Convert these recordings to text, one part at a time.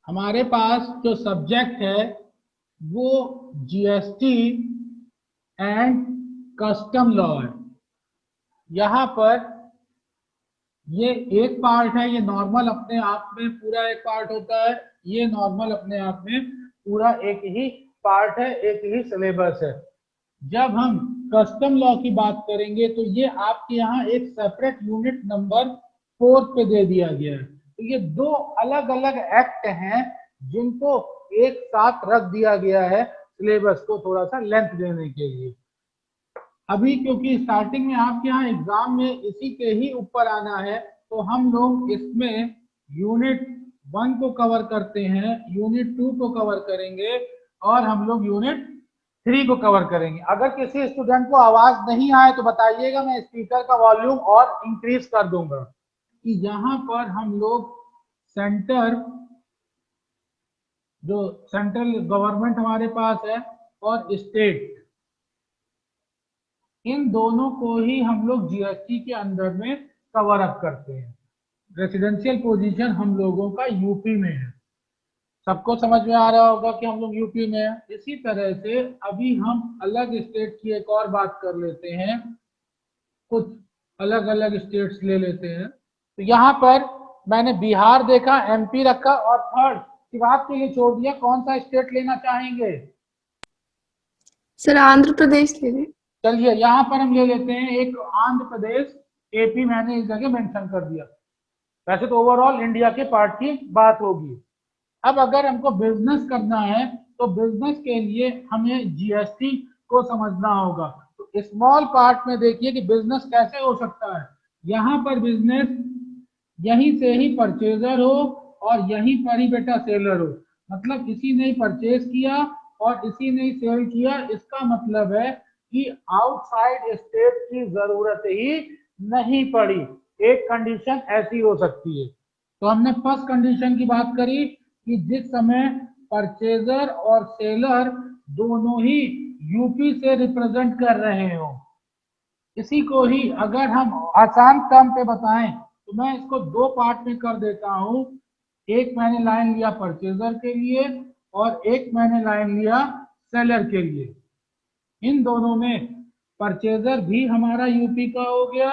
हमारे पास जो सब्जेक्ट है वो जीएसटी एंड कस्टम लॉ है। यहाँ पर ये एक पार्ट है, ये नॉर्मल अपने आप में पूरा एक पार्ट होता है, ये नॉर्मल अपने आप में पूरा एक ही पार्ट है, एक ही सिलेबस है। जब हम कस्टम लॉ की बात करेंगे तो ये आपके यहाँ एक सेपरेट यूनिट नंबर 4 पे दे दिया गया है। तो ये दो अलग अलग एक्ट हैं जिनको एक साथ रख दिया गया है सिलेबस को थोड़ा सा लेंथ देने के लिए। अभी क्योंकि स्टार्टिंग में आपके यहाँ एग्जाम में इसी के ही ऊपर आना है तो हम लोग इसमें यूनिट 1 को कवर करते हैं, यूनिट 2 को कवर करेंगे और हम लोग यूनिट 3 को कवर करेंगे। अगर किसी स्टूडेंट को आवाज नहीं आए तो बताइएगा, मैं स्पीकर का वॉल्यूम और इंक्रीज कर दूंगा। कि यहाँ पर हम लोग सेंटर, जो सेंट्रल गवर्नमेंट हमारे पास है, और स्टेट, इन दोनों को ही हम लोग जीएसटी के अंदर में कवर अप करते हैं। रेसिडेंशियल पोजीशन हम लोगों का यूपी में है, सबको समझ में आ रहा होगा कि हम लोग यूपी में हैं। इसी तरह से अभी हम अलग स्टेट की एक और बात कर लेते हैं, कुछ अलग अलग स्टेट्स ले लेते हैं। तो यहाँ पर मैंने बिहार देखा, एमपी रखा और थर्ड शिवाब के लिए छोड़ दिया। कौन सा स्टेट लेना चाहेंगे? सर आंध्र प्रदेश ले लें। चलिए यहाँ पर हम ले लेते हैं एक आंध्र प्रदेश, एपी मैंने इस जगह मेंशन कर दिया। वैसे तो ओवरऑल इंडिया के पार्ट की बात होगी। अब अगर हमको बिजनेस करना है तो बिजनेस के लिए हमें जीएसटी को समझना होगा। तो स्मॉल पार्ट में देखिए कि बिजनेस कैसे हो सकता है। यहाँ पर बिजनेस यहीं से ही परचेजर हो और यहीं पर ही बेटा सेलर हो, मतलब इसी ने परचेज किया और इसी ने सेल किया। इसका मतलब है कि आउटसाइड स्टेट की जरूरत ही नहीं पड़ी। एक कंडीशन ऐसी हो सकती है। तो हमने फर्स्ट कंडीशन की बात करी कि जिस समय परचेजर और सेलर दोनों ही यूपी से रिप्रेजेंट कर रहे हो। इसी को ही अगर हम आसान टर्म पे बताएं तो मैं इसको दो पार्ट में कर देता हूं। एक मैंने लाइन लिया परचेजर के लिए और एक मैंने लाइन लिया सेलर के लिए। इन दोनों में परचेजर भी हमारा यूपी का हो गया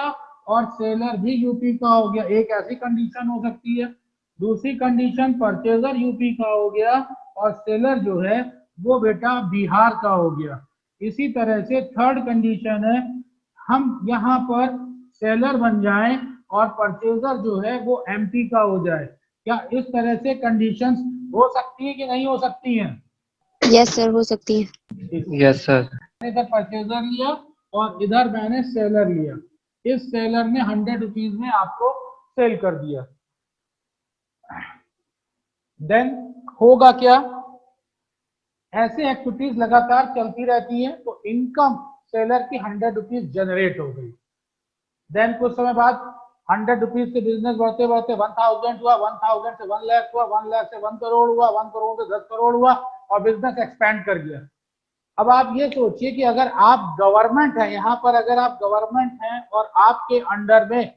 और सेलर भी यूपी का हो गया, एक ऐसी कंडीशन हो सकती है। दूसरी कंडीशन परचेजर यूपी का हो गया और सेलर जो है वो बेटा बिहार का हो गया। इसी तरह से थर्ड कंडीशन है, हम यहाँ पर सेलर बन जाएं और परचेजर जो है वो एमपी का हो जाए। क्या इस तरह से कंडीशंस हो सकती है कि नहीं हो सकती हैं? यस सर, हो सकती है। Yes sir. इधर परचेजर लिया और इधर मैंने सेलर लिया। इस सेलर ने 100 रुपीज में आपको सेल कर दिया। देन होगा क्या? ऐसे एक्टिविटीज लगातार चलती रहती हैं तो इनकम सेलर की 100 रुपीज जनरेट हो गई। देन कुछ समय बाद 100 रुपीज से बिजनेस बढ़ते बढ़ते 1000 हुआ, 1000 से 1 लाख हुआ, 1 लाख से 1 करोड़ हुआ, 1 करोड़ से 10 करोड़ हुआ और बिजनेस एक्सपैंड कर गया। अब आप ये सोचिए कि अगर आप गवर्नमेंट हैं, यहाँ पर अगर आप गवर्नमेंट हैं और आपके अंडर में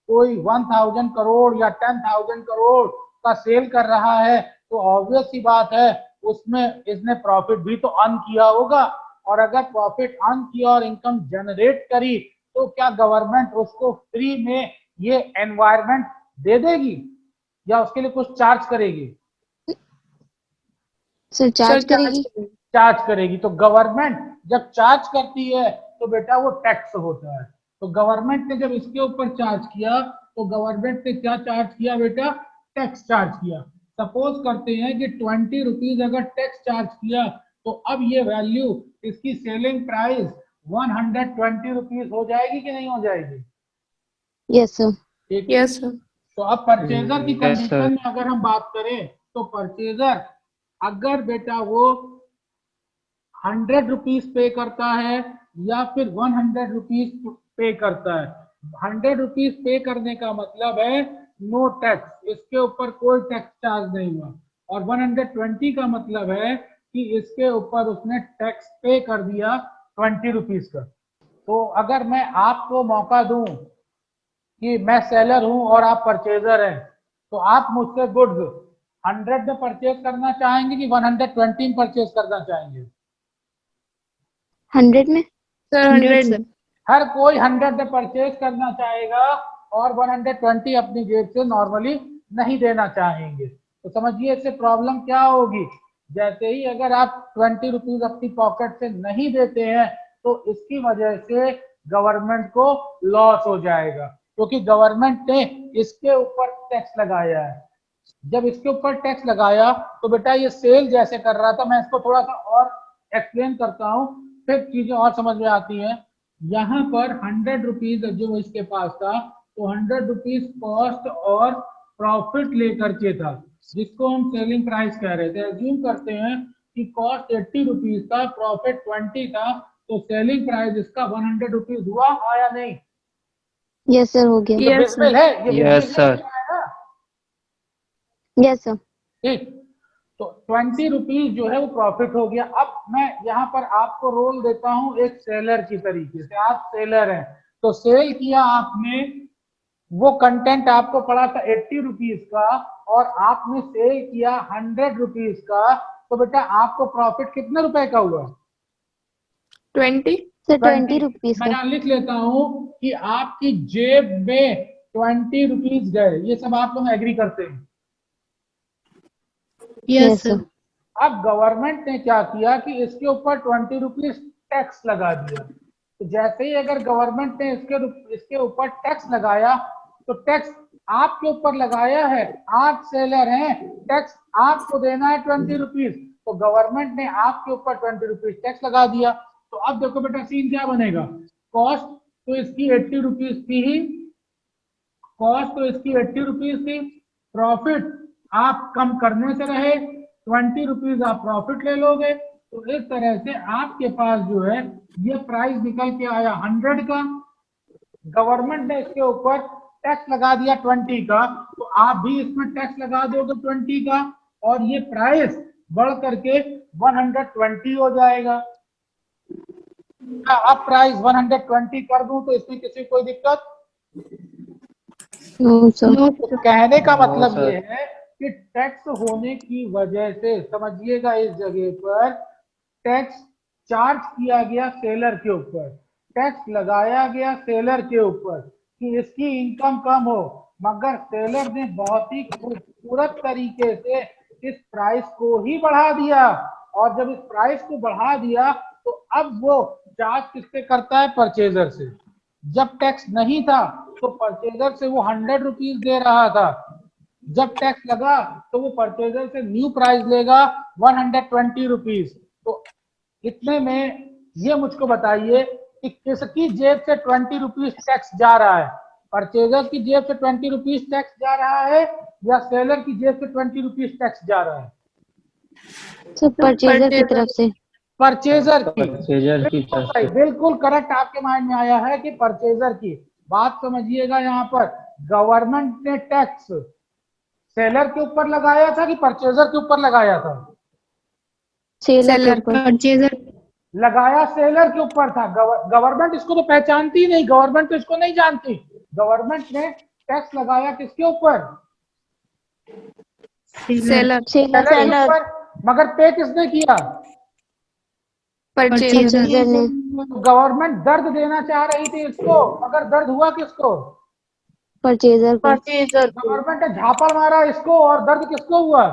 कोई 1000 करोड़ या 10,000 करोड़ का सेल कर रहा है तो ऑब्वियस सी बात है उसमें इसने प्रॉफिट भी तो अर्न किया होगा। और अगर प्रॉफिट अर्न किया और इनकम जनरेट करी तो क्या गवर्नमेंट उसको फ्री में ये एनवायरनमेंट दे देगी या उसके लिए कुछ चार्ज करेगी? सर चार्ज करेगी। चार्ज करेगी। तो गवर्नमेंट जब चार्ज करती है तो बेटा वो टैक्स होता है। तो गवर्नमेंट ने जब इसके ऊपर चार्ज किया तो गवर्नमेंट ने क्या चार्ज किया बेटा? टैक्स चार्ज किया। सपोज करते हैं कि 20 रुपीज अगर टैक्स चार्ज किया तो अब ये वैल्यू, इसकी सेलिंग प्राइस 120 रुपीज हो जाएगी कि नहीं हो जाएगी? Yes sir. ठीक। Yes sir. तो अब परचेजर की Yes, कंडीशन sir. में अगर हम बात करें तो परचेजर अगर बेटा वो 100 रुपीज पे करता है या फिर 100 रुपीज पे करता है। 100 रुपीज पे करने का मतलब है नो टैक्स, इसके ऊपर कोई टैक्स चार्ज नहीं हुआ। और 120 का मतलब है कि इसके ऊपर उसने टैक्स पे कर दिया 20 रुपीज का। तो अगर मैं आपको मौका दूं कि मैं सेलर हूं और आप परचेजर हैं तो आप मुझसे गुड्स 100 में परचेज करना चाहेंगे कि 120 में परचेज करना चाहेंगे? 100 में सर 100 हर कोई 100 में परचेज करना चाहेगा और 120 अपनी जेब से नॉर्मली नहीं देना चाहेंगे। तो समझिए इससे प्रॉब्लम क्या होगी। जैसे ही अगर आप 20 रुपीज अपनी पॉकेट से नहीं देते हैं तो इसकी वजह से गवर्नमेंट को लॉस हो जाएगा, क्योंकि गवर्नमेंट ने इसके ऊपर टैक्स लगाया है। जब इसके ऊपर टैक्स लगाया तो बेटा ये सेल जैसे कर रहा था, मैं इसको थोड़ा सा और एक्सप्लेन करता हूँ, फिर चीजें और समझ में आती हैं। यहाँ पर 100 रुपीज जो इसके पास था तो 100 रुपीज कॉस्ट और प्रॉफिट लेकर के था, जिसको हम सेलिंग प्राइस कह रहे थे। एज्यूम करते हैं कि कॉस्ट 80 रुपीज था, प्रॉफिट 20 था, तो सेलिंग प्राइस इसका 100 रुपीज हुआ, आया नहीं? यस सर, हो गया। ये विजिबल है, ये यस सर। Yes sir. ठीक, तो 20 रुपीज जो है वो प्रॉफिट हो गया। अब मैं यहाँ पर आपको रोल देता हूँ एक सेलर की तरीके से। आप सेलर हैं तो सेल किया आपने, वो कंटेंट आपको पड़ा था 80 रुपीज का और आपने सेल किया 100 रुपीज का, तो बेटा आपको प्रॉफिट कितने रुपए का हुआ? 20 सर 20 रुपीज मैं का। यहाँ लिख लेता हूँ कि आपकी जेब में 20 रुपीज गए। ये सब आप लोग एग्री करते हैं? Yes sir. अब गवर्नमेंट ने क्या किया कि इसके ऊपर 20 रुपीज टैक्स लगा दिया। तो जैसे ही अगर गवर्नमेंट ने इसके ऊपर टैक्स लगाया तो टैक्स आपके ऊपर लगाया है, आप सेलर हैं, टैक्स आपको देना है 20 रुपीज, तो गवर्नमेंट ने आपके ऊपर 20 रुपीज टैक्स लगा दिया। तो अब देखो बेटा सीन क्या बनेगा। कॉस्ट तो इसकी 80 रुपीज थी ही, कॉस्ट तो इसकी 80 रुपीज थी, प्रॉफिट आप कम करने से रहे, 20 रुपीज आप प्रॉफिट ले लोगे। तो इस तरह से आपके पास जो है ये प्राइस निकल के आया 100 का। गवर्नमेंट ने इसके ऊपर टैक्स लगा दिया 20 का, तो आप भी इसमें टैक्स लगा दोगे 20 का और ये प्राइस बढ़ करके 120 हो जाएगा। अब प्राइस 120 कर दूं तो इसमें किसी कोई दिक्कत? No sir. तो कहने का नो मतलब सर। ये है कि टैक्स होने की वजह से, समझिएगा, इस जगह पर टैक्स चार्ज किया गया सेलर के ऊपर, टैक्स लगाया गया सेलर के ऊपर कि इसकी इनकम कम हो, मगर सेलर ने बहुत ही खूबसूरत तरीके से इस प्राइस को ही बढ़ा दिया। और जब इस प्राइस को बढ़ा दिया तो अब वो चार्ज किससे करता है? परचेजर से। जब टैक्स नहीं था तो परचेजर से वो 100 रुपीज दे रहा था, जब टैक्स लगा तो वो परचेजर से न्यू प्राइस लेगा 120 रुपीज। तो इतने में ये मुझको बताइए कि किसकी जेब से 20 रुपीज टैक्स जा रहा है? परचेजर की जेब से 20 रुपीज टैक्स जा रहा है या सेलर की जेब से 20 रुपीज टैक्स जा रहा है? सर परचेजर की तरफ से। परचेजर की। परचेजर की तरफ से। बिल्कुल करेक्ट आपके माइंड में आया है कि परचेजर की। बात समझिएगा, यहाँ पर गवर्नमेंट ने टैक्स सेलर के ऊपर लगाया था कि परचेजर के ऊपर लगाया था? सेलर के ऊपर। परचेजर लगाया सेलर के ऊपर था। गवर्नमेंट इसको तो पहचानती नहीं, गवर्नमेंट तो इसको नहीं जानती। गवर्नमेंट ने टैक्स लगाया किसके ऊपर? सेलर सेलर सेलर के ऊपर। मगर पे किसने किया? परचेजर परचेजर ने। तो गवर्नमेंट दर्द देना चाह रही थी इसको, मगर दर्द हुआ किसको? परचेजर को। गवर्नमेंट ने झापड़ मारा इसको और दर्द किसको हुआ?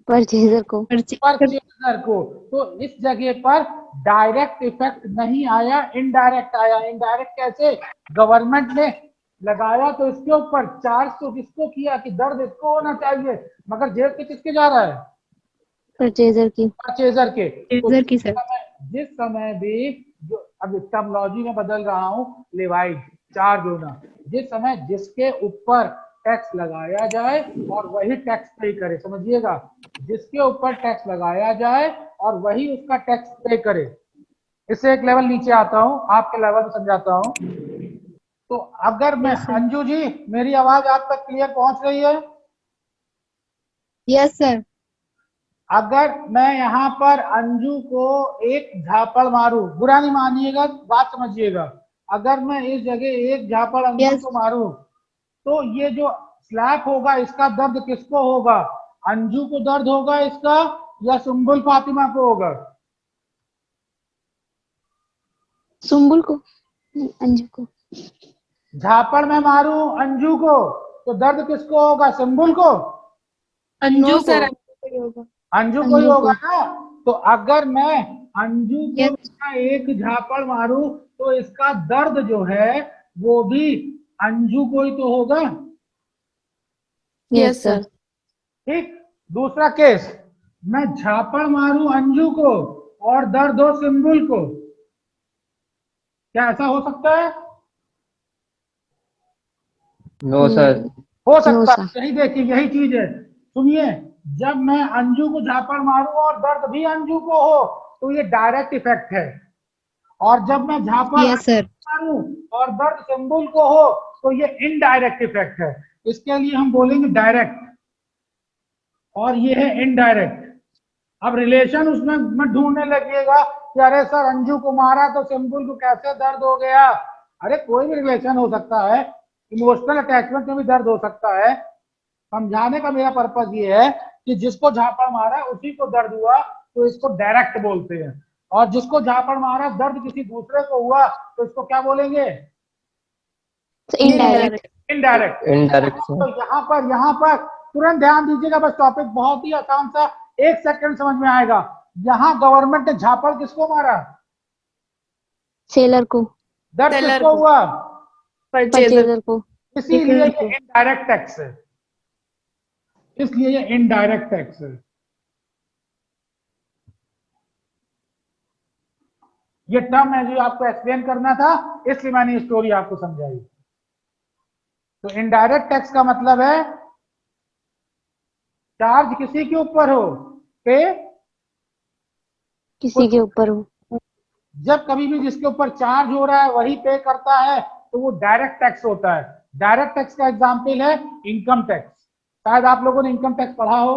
परचेजर को। परचेजर को। तो इस जगह पर डायरेक्ट इफेक्ट नहीं आया, इनडायरेक्ट आया। इनडायरेक्ट कैसे? गवर्नमेंट ने लगाया तो इसके ऊपर, चार्ज तो किसको किया कि दर्द इसको होना चाहिए, मगर जेब के किसके जा रहा है? परचेजर की। परचेजर के। तो परचेजर की सर। जिस समय भी जो अब टर्मिनोलॉजी में बदल रहा हूं, लेवाइड चार्ज होना, जिस समय जिसके ऊपर टैक्स लगाया जाए और वही टैक्स पे करे, समझिएगा, जिसके ऊपर टैक्स लगाया जाए और वही उसका टैक्स पे करे। इससे एक लेवल नीचे आता हूं, आपके लेवल में समझाता हूं। तो अगर मैं, अंजू जी मेरी आवाज आप तक क्लियर पहुंच रही है? Yes sir. अगर मैं यहाँ पर अंजू को एक झापड़ मारूं, बुरा नहीं मानिएगा, बात समझिएगा, अगर मैं इस जगह एक झापड़ अंजू को मारूं तो ये जो स्लैप होगा इसका दर्द किसको होगा? अंजू को दर्द होगा इसका या सुम्बुल फातिमा को होगा? सुम्बुल को, अंजू को। झापड़ में मारूं अंजू को तो दर्द किसको होगा, सुम्बुल को? अंजू सर, होगा। अंजू को ही अंजू होगा को। ना। तो अगर मैं अंजू को Yes. इसका एक झापड़ मारूं तो इसका दर्द जो है वो भी अंजू को ही तो होगा। Yes sir. ठीक। दूसरा केस, मैं झापड़ मारूं अंजू को और दर्द हो सुम्बुल को, क्या ऐसा हो सकता है? No sir. हो No, सकता sir. है। यही देखिए, यही चीज है। सुनिए, जब मैं अंजू को झापड़ मारूं और दर्द भी अंजू को हो तो ये डायरेक्ट इफेक्ट है, और जब मैं झापड़ Yes, sir. मारूं और दर्द सुम्बुल को हो तो ये इनडायरेक्ट इफेक्ट है। इसके लिए हम बोलेंगे डायरेक्ट, और ये है इनडायरेक्ट। अब रिलेशन उसमें मैं ढूंढने लगिएगा कि अरे सर अंजू को मारा तो सुम्बुल को कैसे दर्द हो गया। अरे कोई भी रिलेशन हो सकता है, इमोशनल अटैचमेंट में भी दर्द हो सकता है। समझाने का मेरा पर्पज ये है कि जिसको झापड़ मारा उसी को दर्द हुआ तो इसको डायरेक्ट बोलते हैं, और जिसको झापड़ मारा दर्द किसी दूसरे को हुआ तो इसको क्या बोलेंगे? Indirect. इनडायरेक्ट। इनडायरेक्ट तो सर। यहाँ पर तुरंत ध्यान दीजिएगा, बस टॉपिक बहुत ही आसान सा, 1 सेकंड समझ में आएगा। यहाँ गवर्नमेंट ने झापड़ किसको मारा? सेलर को। दर्द Seller किसको को। हुआ? परचेजर को। इसीलिए ये इनडायरेक्ट टैक्स है, इसलिए ये इनडायरेक्ट टैक्स है। ये टर्म है जो आपको एक्सप्लेन करना था, इसलिए मैंने ये स्टोरी आपको समझाई। तो इनडायरेक्ट टैक्स का मतलब है चार्ज किसी के ऊपर हो, पे किसी के ऊपर हो। जब कभी भी जिसके ऊपर चार्ज हो रहा है वही पे करता है तो वो डायरेक्ट टैक्स होता है। डायरेक्ट टैक्स का एग्जांपल है इनकम टैक्स। शायद आप लोगों ने इनकम टैक्स पढ़ा हो।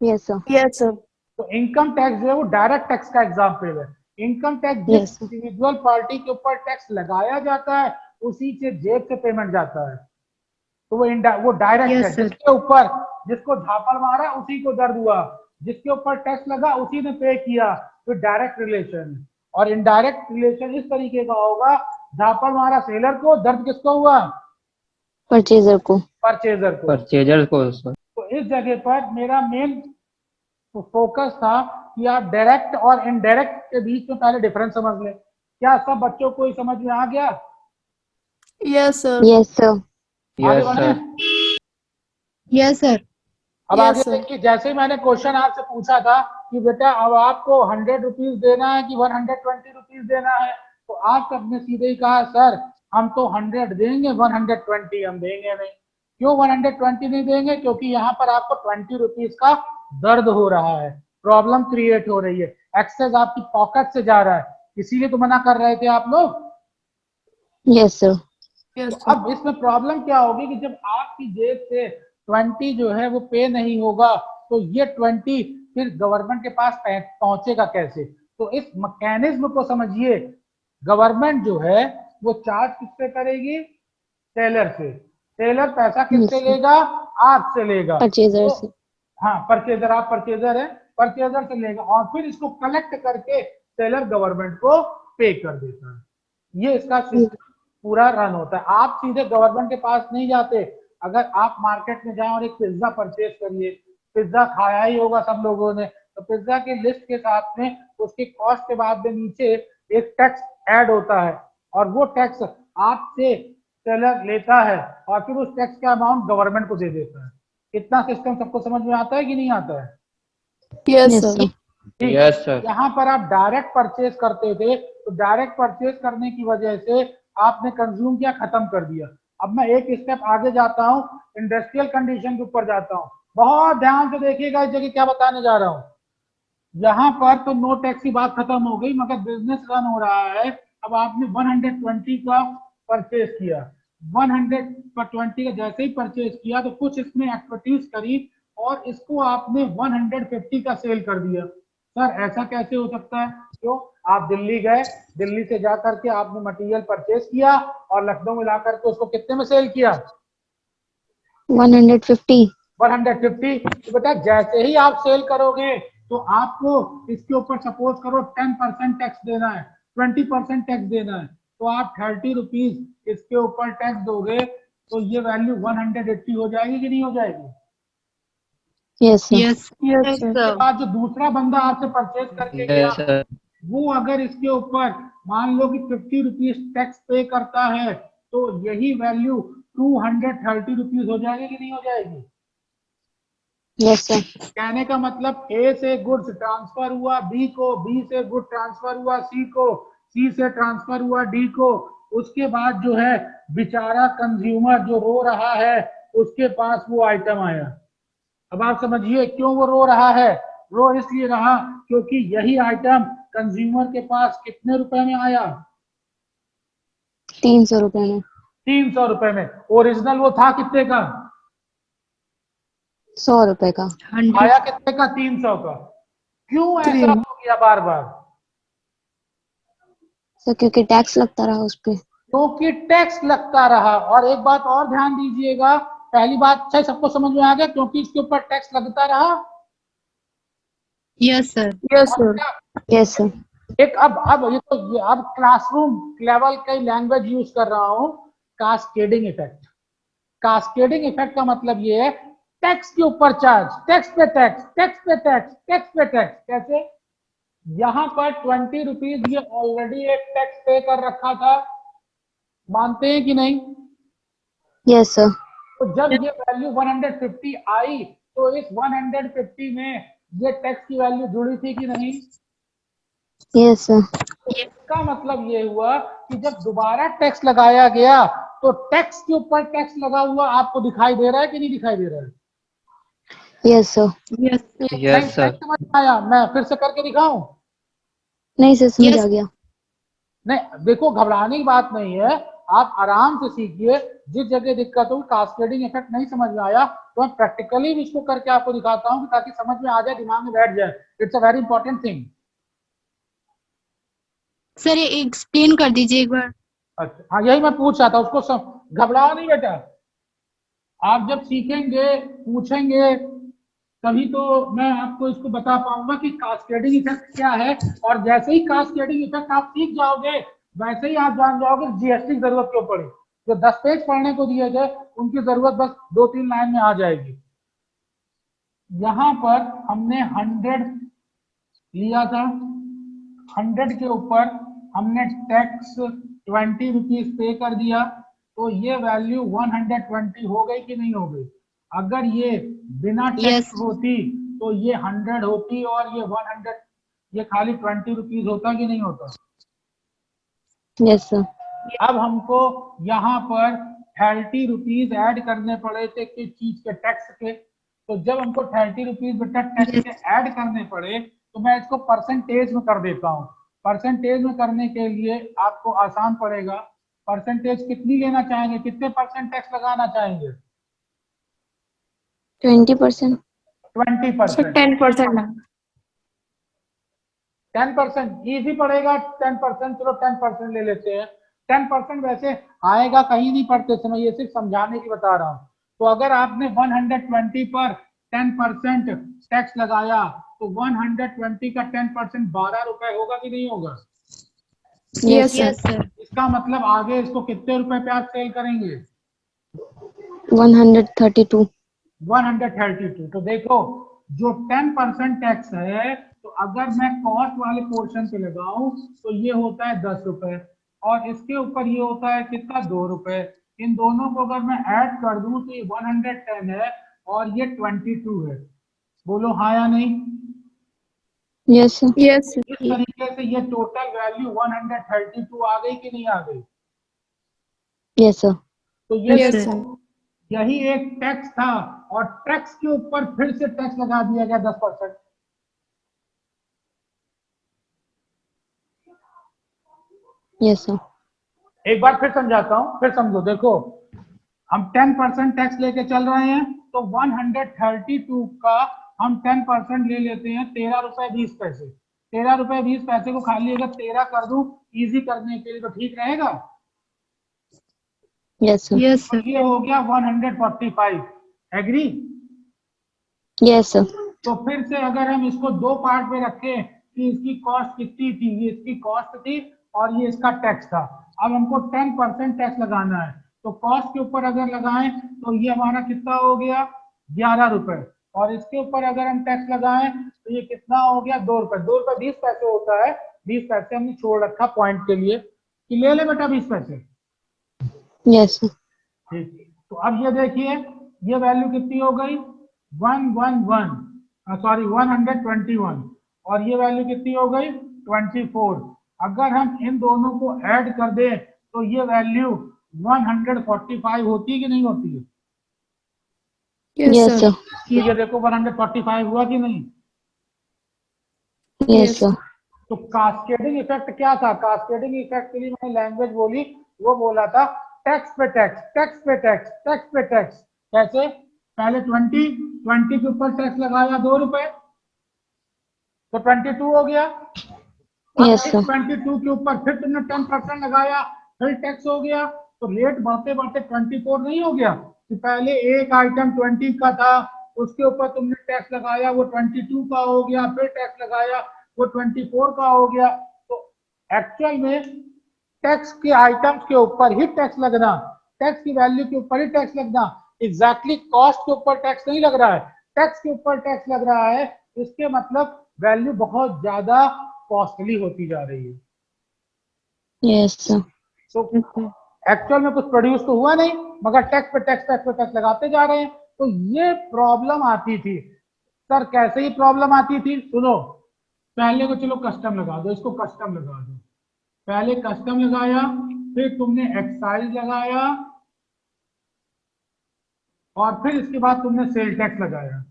Yes sir. Yes, sir. तो इनकम टैक्स जो है वो डायरेक्ट टैक्स का एग्जांपल है। इनकम टैक्स जिस Yes. इंडिविजुअल पार्टी के ऊपर टैक्स लगाया जाता है उसी से जेब से पेमेंट जाता है, तो वो डायरेक्ट Yes, है। sir. जिसके ऊपर जिसको झापड़ मारा उसी को दर्द हुआ, जिसके ऊपर टैक्स लगा उसी ने पे किया, तो डायरेक्ट रिलेशन। और इनडायरेक्ट रिलेशन इस तरीके का होगा, झापड़ मारा सेलर को, दर्द किसको हुआ? परचेजर को। परचेजर को। परचेजर को सर। तो इस जगह पर मेरा मेन फोकस था कि आप डायरेक्ट और इनडायरेक्ट के बीच में पहले डिफरेंस समझ लें। क्या सब बच्चों को ही समझ में आ गया? Yes, sir. Yes sir. आगे यस बढ़े। सर। Yes sir. अब Yes, आगे sir. देखिए, जैसे ही मैंने क्वेश्चन आपसे पूछा था कि बेटा अब आपको 100 रुपीज देना है कि 120 रुपीज देना है, तो आप सबने सीधे ही कहा सर हम तो 100 देंगे, 120 हम देंगे नहीं। क्यों 120 नहीं देंगे? क्योंकि यहाँ पर आपको 20 रुपीज का दर्द हो रहा है, प्रॉब्लम क्रिएट हो रही है, एक्सेस आपकी पॉकेट से जा रहा है, इसीलिए तो मना कर रहे थे आप लोग। Yes sir. Yes, तो sir. अब इसमें प्रॉब्लम क्या होगी कि जब आपकी जेब से 20 जो है वो पे नहीं होगा तो ये 20 फिर गवर्नमेंट के पास पहुंचेगा कैसे? तो इस मैकेनिज्म को समझिए। गवर्नमेंट जो है वो चार्ज किससे करेगी? सेलर से। सेलर पैसा किससे Yes, sir. लेगा? आपसे लेगा। परचेजर तो से। हाँ, परचेजर, आप परचेजर है, परचेजर से लेगा और फिर इसको कलेक्ट करके सेलर गवर्नमेंट को पे कर देता है। ये इसका सिस्टम पूरा रन होता है। आप सीधे गवर्नमेंट के पास नहीं जाते। अगर आप मार्केट में जाएं और एक पिज्जा परचेज करिए, पिज्जा खाया ही होगा सब लोगों ने, तो पिज्जा की लिस्ट के साथ में उसकी कॉस्ट के बाद में नीचे एक टैक्स ऐड होता है, और वो टैक्स आपसे सेलर लेता है और फिर उस टैक्स का अमाउंट गवर्नमेंट को दे देता है। इतना सिस्टम सबको समझ में आता है कि नहीं आता है? Yes, Yes, sir. sir. ठीक। Yes sir. यहाँ पर आप डायरेक्ट परचेज करते थे, तो डायरेक्ट परचेज करने की वजह से आपने कंज्यूम किया, खत्म कर दिया। अब मैं एक स्टेप आगे जाता हूँ, इंडस्ट्रियल कंडीशन के ऊपर जाता हूँ। बहुत ध्यान से देखिएगा इस जगह क्या बताने जा रहा हूँ। यहाँ पर तो नो टैक्स की बात खत्म हो गई, मगर बिजनेस रन हो रहा है। अब आपने 120 का परचेज किया, 120 का जैसे ही परचेज किया तो कुछ इसमें एक्टिविटीज करी और इसको आपने 150 का सेल कर दिया। सर ऐसा कैसे हो सकता है? क्यों? आप दिल्ली गए, दिल्ली से जा करके आपने मटेरियल परचेज किया और लखनऊ में ला करके उसको कितने में सेल किया? 150। 150। तो बेटा जैसे ही आप सेल करोगे तो आपको इसके ऊपर सपोज करो 10% टैक्स देना है, 20% टैक्स देना है, तो आप 30 रुपीज इसके ऊपर टैक्स दोगे, तो ये वैल्यू 180 हो जाएगी कि नहीं हो जाएगी? Yes, sir. Yes, उसके sir. बाद जो दूसरा बंदा आपसे परचेज करके गया, Yes, sir. वो अगर इसके ऊपर मान लो कि 50 रुपीज टैक्स पे करता है, तो यही वैल्यू 230 रुपीज हो जाएगी कि नहीं हो जाएगी? Yes, sir. कहने का मतलब ए से गुड्स ट्रांसफर हुआ बी को, बी से गुड ट्रांसफर हुआ सी को, सी से ट्रांसफर हुआ डी को, उसके बाद जो है बेचारा कंज्यूमर जो रो रहा है उसके पास वो आइटम आया। अब आप समझिए क्यों वो रो रहा है। रो इसलिए रहा क्योंकि यही आइटम कंज्यूमर के पास कितने रुपए में आया? 300 रुपए में। 300 रुपए में। ओरिजिनल वो था कितने का? 100 रुपए का। आया कितने का? 300 का। क्यों ऐसा हो गया बार बार? सर क्योंकि टैक्स लगता रहा उस पे। क्योंकि टैक्स लगता रहा। और एक बात और ध्यान दीजिएगा, पहली बात शायद सबको समझ में आ गया, क्योंकि इसके ऊपर टैक्स लगता रहा। Yes, sir. Yes, sir. Yes, sir. एक अब ये तो अब क्लासरूम लेवल की लैंग्वेज यूज कर रहा हूं, कास्केडिंग इफेक्ट। कास्केडिंग इफेक्ट का मतलब ये है टैक्स के ऊपर चार्ज, टैक्स पे टैक्स, टैक्स पे टैक्स, टैक्स पे टैक्स। कैसे? यहां पर 20 रुपीज ये ऑलरेडी एक टैक्स पे कर रखा था, मानते हैं कि नहीं? Yes, sir. तो जब ये वैल्यू 150 आई तो इस 150 में ये टैक्स की वैल्यू जुड़ी थी कि नहीं? Yes, sir. तो इसका मतलब ये हुआ कि जब दोबारा टैक्स लगाया गया तो टैक्स के ऊपर टैक्स लगा हुआ आपको दिखाई दे रहा है कि नहीं दिखाई दे रहा है? Yes, sir. Yes, sir. Yes, sir. समझ में आया? मैं फिर से करके दिखाऊं? नहीं सर समझ Yes. आ गया। नहीं देखो, घबराने की बात नहीं है, आप आराम से सीखिए। जिस जगह दिक्कत हो, कास्केडिंग इफेक्ट नहीं समझ में आया तो मैं प्रैक्टिकली इसको करके आपको दिखाता हूँ ताकि समझ में आ जाए, दिमाग में बैठ जाए। It's a very important thing. Sir ये एक्सप्लेन कर दीजिए एक बार। अच्छा हाँ, यही मैं पूछ रहा था उसको। घबरा नहीं बेटा, आप जब सीखेंगे पूछेंगे तभी तो मैं आपको इसको बता पाऊंगा कि कास्केडिंग इफेक्ट क्या है। और जैसे ही कास्केडिंग इफेक्ट आप सीख जाओगे वैसे ही आप जान जाओगे जीएसटी की जरूरत क्यों पड़ी। जो 10 पेज पढ़ने को दिए गए उनकी जरूरत बस 2-3 लाइन में आ जाएगी। यहां पर हमने 100 लिया था, 100 के ऊपर हमने टैक्स 20 रुपीज पे कर दिया, तो ये वैल्यू 120 हो गई कि नहीं हो गई? अगर ये बिना टैक्स Yes. होती तो ये 100 होती और ये 100, ये खाली 20 रुपीज होता कि नहीं होता? Yes, sir. अब हमको यहाँ पर 30 रुपीज ऐड करने पड़े थे किस चीज के? टैक्स के। तो जब हमको 30 रुपीज बेटा टैक्स के ऐड करने पड़े तो मैं इसको परसेंटेज में कर देता हूँ। परसेंटेज में करने के लिए आपको आसान पड़ेगा। परसेंटेज कितनी लेना चाहेंगे, कितने परसेंट टैक्स लगाना चाहेंगे? 20%. 20%। 10%. 10% ईजी पड़ेगा। 10%, चलो 10% ले लेते हैं। 10% वैसे आएगा कहीं नहीं पढ़ते समय, ये सिर्फ समझाने की बता रहा हूँ। तो अगर आपने 120 पर 10% टैक्स लगाया तो 120 का 10% 12 रुपए होगा कि नहीं होगा? Yes, sir. इसका मतलब आगे इसको कितने रुपए पे आप सेल करेंगे? 132. 132। तो देखो जो 10% टैक्स है, तो अगर मैं कॉस्ट वाले पोर्शन पे लगाऊं तो ये होता है 10 रुपए और इसके ऊपर ये होता है कितना? 2 रुपए। इन दोनों को अगर मैं ऐड कर दूं तो ये 110 है और ये 22 है। बोलो हाँ या नहीं? Yes, sir. Yes, sir. इस तरीके से ये टोटल वैल्यू 132 आ गई कि नहीं आ गई? Yes, sir. तो ये Yes, देखो, sir. यही एक टैक्स था और टैक्स के ऊपर फिर से टैक्स लगा दिया गया 10%। Yes, sir. एक बार फिर समझाता हूं, फिर समझो। देखो हम 10% टैक्स लेके चल रहे हैं तो 132 का हम 10% ले लेते हैं 13 रुपए 20 पैसे। 13 रुपए 20 पैसे को खाली अगर 13 कर दूं इजी करने के लिए तो ठीक रहेगा। Yes, sir. Yes, तो sir. ये हो गया 145। एग्री? Yes, sir. तो फिर से अगर हम इसको दो पार्ट में रखें कि इसकी कॉस्ट कितनी थी, ये इसकी कॉस्ट थी और ये इसका टैक्स था, अब हमको 10% टैक्स लगाना है, तो कॉस्ट के ऊपर अगर लगाएं तो ये हमारा कितना हो गया 11 रुपए, और इसके ऊपर अगर हम टैक्स लगाएं तो ये कितना हो गया 2 रुपए। 2 रुपए 20 पैसे होता है, 20 पैसे हमने छोड़ रखा पॉइंट के लिए कि ले ले बेटा 20 पैसे। Yes, sir. ठीक, तो अब ये देखिए ये वैल्यू कितनी हो गई 121 और ये वैल्यू कितनी हो गई 24। अगर हम इन दोनों को ऐड कर दें तो ये वैल्यू 145 होती है कि नहीं होती है? Yes, sir. तो ये देखो 145 हुआ कि नहीं? Yes, sir. तो कास्केडिंग इफेक्ट क्या था? कास्केडिंग इफेक्ट के लिए मैंने लैंग्वेज बोली, वो बोला था टैक्स पे टैक्स, टैक्स पे टैक्स, टैक्स पे टैक्स। कैसे? पहले 20 के ऊपर टैक्स लगाया 2 रुपए तो 22 हो गया। Yes, sir. 22 के ऊपर फिर तुमने 10% लगाया, फिर टैक्स हो गया, तो रेट बढ़ते बढ़ते 24 नहीं हो गया कि पहले एक आइटम 20 का था, उसके ऊपर तुमने टैक्स लगाया, वो 22 का हो गया, फिर टैक्स लगाया, वो 24 का हो गया। तो एक्चुअल में टैक्स के आइटम्स के ऊपर ही टैक्स लगना, टैक्स की वैल्यू के ऊपर ही टैक्स लगना, एग्जैक्टली कॉस्ट के ऊपर टैक्स नहीं लग रहा है, टैक्स के ऊपर टैक्स लग रहा है, इसके मतलब वैल्यू बहुत ज्यादा कॉस्टली होती जा रही है। Yes, sir. तो एक्चुअल में कुछ प्रोड्यूस तो हुआ नहीं, मगर टैक्स पे टैक्स, टैक्स पे टैक्स लगाते जा रहे हैं। तो ये प्रॉब्लम आती थी। सर कैसे ही प्रॉब्लम आती थी? सुनो, पहले को चलो कस्टम लगा दो, इसको कस्टम लगा दो। पहले कस्टम लगाया, फिर तुमने एक्साइज लगाया, और फिर इसके बाद तुमने सेल टैक्स लगाया।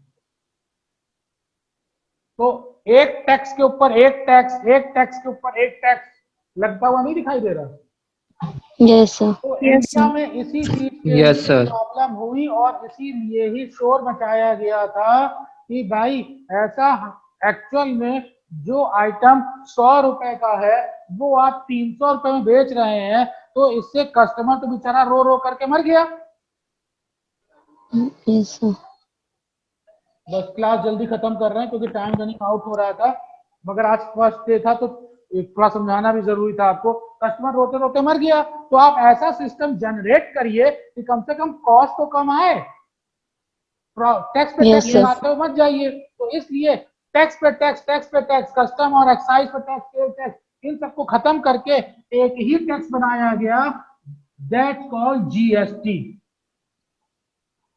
तो एक टैक्स के ऊपर एक टैक्स, एक टैक्स के ऊपर एक टैक्स लगता हुआ नहीं दिखाई दे रहा? Yes, sir. तो इंडिया में इसी चीज के Yes, sir. प्रॉब्लम हुई और इसीलिए ही शोर मचाया गया था कि भाई ऐसा एक्चुअल में जो आइटम 100 रुपए का है वो आप 300 रुपए में बेच रहे हैं, तो इससे कस्टमर तो बेचारा रो रो करके मर गया। Yes, sir. बस क्लास जल्दी खत्म कर रहे हैं क्योंकि टाइम रनिंग आउट हो रहा था, मगर आज फर्स्ट डे था तो थोड़ा समझाना भी जरूरी था आपको। कस्टमर रोते रोते मर गया, तो आप ऐसा सिस्टम जनरेट करिए कि कम से कम कॉस्ट तो कम आए, टैक्स पे Yes, टैक्स sir. लगाते हुए मत जाइए। तो इसलिए टैक्स पे टैक्स, टैक्स पे टैक्स, कस्टम और एक्साइज पे टैक्स, सेल टैक्स, इन सबको खत्म करके एक ही टैक्स बनाया गया, दैट कॉल्ड जीएसटी।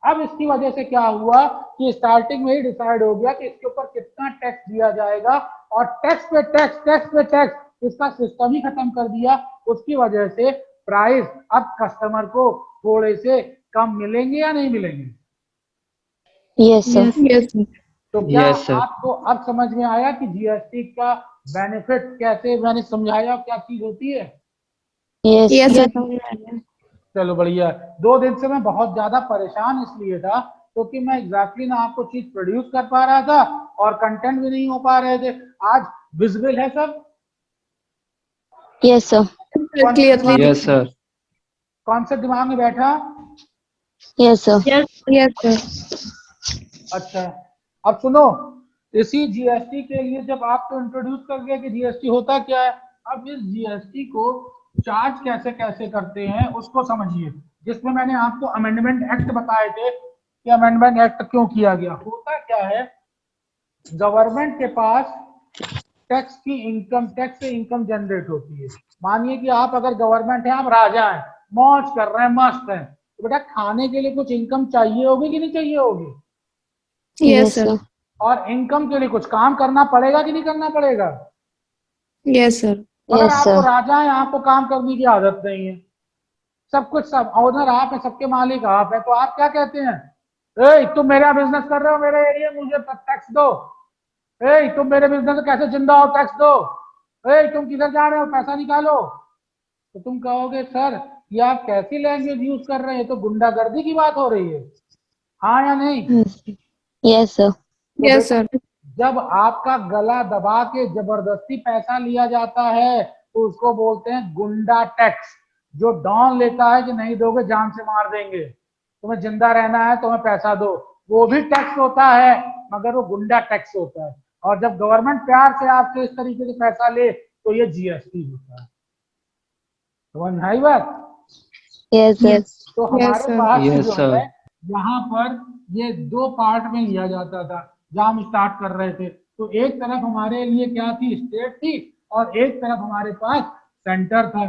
अब इसकी वजह से क्या हुआ कि स्टार्टिंग में ही डिसाइड हो गया कि इसके ऊपर कितना टैक्स दिया जाएगा, और टैक्स पे टैक्स, टैक्स पे टैक्स, इसका सिस्टम ही खत्म कर दिया। उसकी वजह से प्राइस अब कस्टमर को थोड़े से कम मिलेंगे या नहीं मिलेंगे? Yes, sir. Yes, sir. तो क्या Yes, sir. आपको अब समझ में आया कि जीएसटी का बेनिफिट कैसे मैंने समझाया, क्या चीज होती है? Yes, Yes, sir. sir. चलो बढ़िया। 2 दिन से मैं बहुत ज्यादा परेशान इसलिए था क्योंकि मैं एग्जैक्टली ना आपको चीज प्रोड्यूस कर पा रहा था और कंटेंट भी नहीं हो पा रहे थे। आज विजिबल है सब? Yes, sir. Clearly. Yes, sir. Concept दिमाग में बैठा? Yes, sir. Yes, yes, sir. अच्छा, अब सुनो, इसी जीएसटी के लिए जब आपको इंट्रोड्यूस कर दिया कि जीएसटी होता क्या है, अब इस जीएसटी को चार्ज कैसे कैसे करते हैं उसको समझिए, जिसमें मैंने आपको अमेंडमेंट एक्ट बताए थे कि अमेंडमेंट एक्ट क्यों किया गया। होता क्या है, गवर्नमेंट के पास टैक्स की इनकम, टैक्स से इनकम जनरेट होती है। मानिए कि आप अगर गवर्नमेंट है, आप राजा हैं, मौज कर रहे हैं, मस्त हैं, तो बेटा खाने के लिए कुछ इनकम चाहिए होगी कि नहीं चाहिए होगी? Yes, sir. और इनकम के लिए कुछ काम करना पड़ेगा कि नहीं करना पड़ेगा? Yes, sir. मगर Yes, आप तो sir. राजा हैं, आपको काम करने की आदत नहीं है, सब कुछ सब ओनर आप है, सबके मालिक आप है, तो आप क्या कहते हैं, ए तुम मेरा बिजनेस कर रहे हो मेरे एरिया, मुझे टैक्स दो, ए तुम मेरे बिजनेस कैसे जिंदा हो, टैक्स दो, ए तुम किधर जा रहे हो, पैसा निकालो। तो तुम कहोगे सर ये आप कैसी लैंग्वेज यूज कर रहे हैं, तो गुंडागर्दी की बात हो रही है, हाँ या नहीं? Yes, sir. Yes, sir. जब आपका गला दबा के जबरदस्ती पैसा लिया जाता है तो उसको बोलते हैं गुंडा टैक्स। जो डॉन लेता है कि नहीं दोगे जान से मार देंगे, तुम्हें जिंदा रहना है तुम्हें पैसा दो, वो भी टैक्स होता है, मगर वो गुंडा टैक्स होता है। और जब गवर्नमेंट प्यार से आपसे इस तरीके से पैसा ले तो ये जीएसटी होता है। समझ में आई बात? Yes, sir. तो Yes, हमारे sir. पास Yes, जो sir. है यहाँ पर ये दो पार्ट में लिया जाता था जहां हम स्टार्ट कर रहे थे। तो एक तरफ हमारे लिए क्या थी, स्टेट थी, और एक तरफ हमारे पास सेंटर था।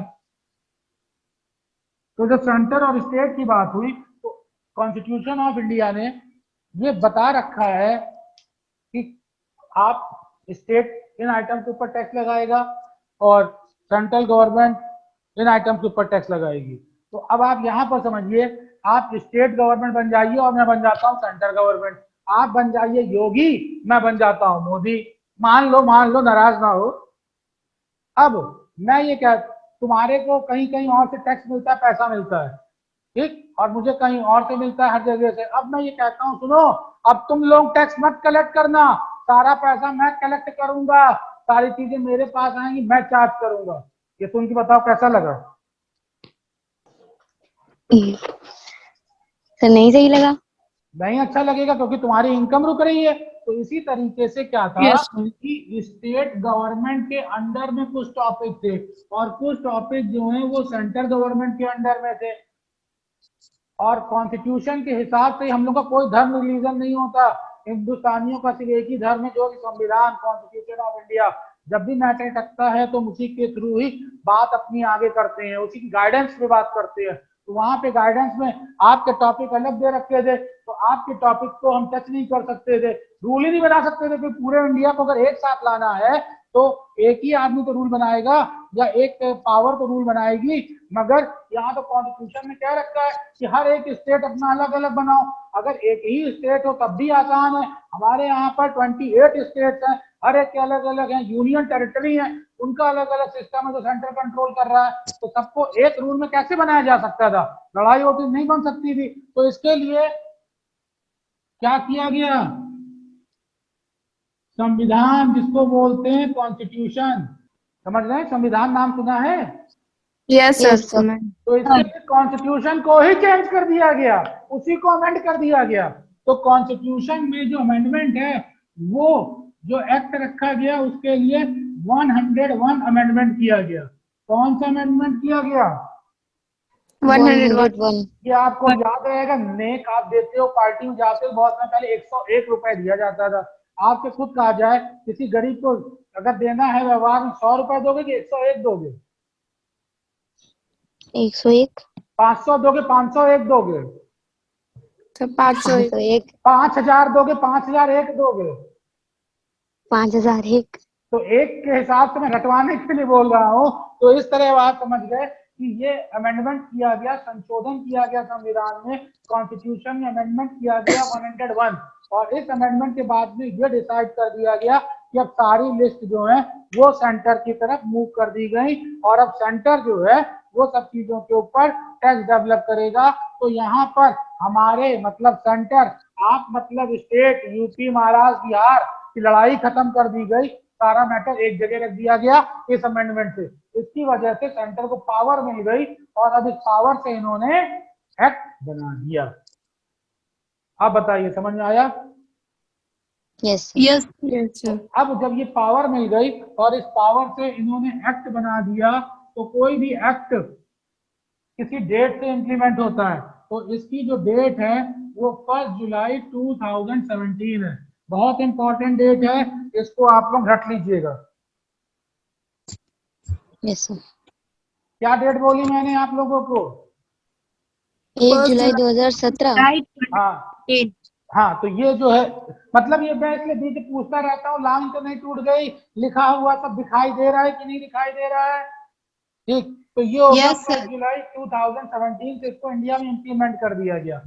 तो जब सेंटर और स्टेट की बात हुई तो कॉन्स्टिट्यूशन ऑफ इंडिया ने ये बता रखा है कि आप स्टेट इन आइटम के ऊपर टैक्स लगाएगा और सेंट्रल गवर्नमेंट इन आइटम के ऊपर टैक्स लगाएगी। तो अब आप यहाँ पर समझिए, आप स्टेट गवर्नमेंट बन जाइए और मैं बन जाता हूँ सेंट्रल गवर्नमेंट। आप बन जाइए योगी, मैं बन जाता हूँ मोदी। मान लो, नाराज ना हो। अब मैं ये क्या, तुम्हारे को कहीं कहीं और से टैक्स मिलता है, पैसा मिलता है, ठीक, और मुझे कहीं और से मिलता है, हर जगह से। अब मैं ये कहता हूँ, सुनो, अब तुम लोग टैक्स मत कलेक्ट करना, सारा पैसा मैं कलेक्ट करूंगा, सारी चीजें मेरे पास आएंगी, मैं चार्ज करूंगा। ये सुन के बताओ कैसा लगा? सर नहीं सही लगा। नहीं अच्छा लगेगा, क्योंकि तुम्हारी इनकम रुक रही है। तो इसी तरीके से क्या था Yes, sir. कि स्टेट गवर्नमेंट के अंडर में कुछ टॉपिक थे और कुछ टॉपिक जो है वो सेंट्रल गवर्नमेंट के अंडर में थे। और कॉन्स्टिट्यूशन के हिसाब से हम लोग का कोई धर्म रिलीजन नहीं होता। हिंदुस्तानियों का सिर्फ एक ही धर्म है, जो कि संविधान, कॉन्स्टिट्यूशन ऑफ इंडिया। जब भी मैटर टकता है तो उसी के थ्रू ही बात अपनी आगे करते हैं, उसी की गाइडेंस में बात करते हैं। तो वहां पे गाइडेंस में आपके टॉपिक अलग दे रखे थे, तो आपके टॉपिक को हम टच नहीं कर सकते थे, रूल ही नहीं बना सकते थे। कि पूरे इंडिया को अगर एक साथ लाना है तो एक ही आदमी तो रूल बनाएगा या एक पावर तो रूल बनाएगी। मगर यहाँ तो कॉन्स्टिट्यूशन में क्या रखा है कि हर एक स्टेट अपना अलग अलग बनाओ। अगर एक ही स्टेट हो तब भी आसान है। हमारे यहाँ पर 28 स्टेट्स हैं, हर एक के अलग अलग हैं, यूनियन टेरिटरी है, उनका अलग अलग सिस्टम है जो सेंटर कंट्रोल कर रहा है। तो सबको एक रूल में कैसे बनाया जा सकता था? लड़ाई होती नहीं बन सकती थी। तो इसके लिए क्या किया गया, संविधान, जिसको बोलते हैं कॉन्स्टिट्यूशन। समझ रहे हैं? संविधान नाम सुना है? Yes, sir. Yes, sir. सुना है. तो इसलिए कॉन्स्टिट्यूशन को ही चेंज कर दिया गया, उसी को अमेंड कर दिया गया। तो कॉन्स्टिट्यूशन में जो अमेंडमेंट है, वो जो एक्ट रखा गया, उसके लिए 101 अमेंडमेंट किया गया। कौन सा अमेंडमेंट किया गया? 101. 101. ये आपको याद रहेगा, नेक आप देते हो, पार्टी में जाते हो, बहुत समय पहले 101 रुपए दिया जाता था। आपसे खुद कहा जाए, किसी गरीब को अगर देना है व्यवहार में, 100 रुपए दोगे कि 101 दोगे? 101. 500 दोगे, 501 दोगे? तो 501. 501. 5000 दोगे, 5001 दोगे? 5001. तो एक के हिसाब से मैं घटवाने के लिए बोल रहा हूँ। तो इस तरह आप समझ गए कि ये अमेंडमेंट किया गया, संशोधन किया गया संविधान में, कॉन्स्टिट्यूशन में अमेंडमेंट किया गया 101। और इस अमेंडमेंट के बाद में ये डिसाइड कर दिया गया कि अब सारी लिस्ट जो है वो सेंटर की तरफ मूव कर दी गई, और अब सेंटर जो है वो सब चीजों के ऊपर टैक्स डेवलप करेगा। तो यहाँ पर हमारे मतलब सेंटर, आप मतलब स्टेट, यूपी, महाराष्ट्र, बिहार की लड़ाई खत्म कर दी गई। सारा मैटर एक जगह रख दिया गया इस अमेंडमेंट से। इसकी वजह से सेंटर को पावर मिल गई, और अब इस पावर से इन्होंने एक्ट बना दिया। अब बताइए, समझ में आया? Yes, sir. Yes, yes, sir. अब जब ये पावर मिल गई और इस पावर से इन्होंने एक्ट बना दिया, तो कोई भी एक्ट किसी डेट से इंप्लीमेंट होता है। तो इसकी जो डेट है वो 1 जुलाई 2017 है। बहुत इंपॉर्टेंट डेट है, इसको आप लोग रख लीजिएगा। Yes, sir. क्या डेट बोली मैंने आप लोगों को? 1 जुलाई 2017. हाँ हाँ, तो ये जो है, मतलब ये मैं इसलिए बीच में पूछता रहता हूँ, लाइन तो नहीं टूट गई, लिखा हुआ सब दिखाई दे रहा है कि नहीं दिखाई दे रहा है? ठीक, तो ये होगा 1 जुलाई 2017 से इसको इंडिया में इंप्लीमेंट कर दिया गया।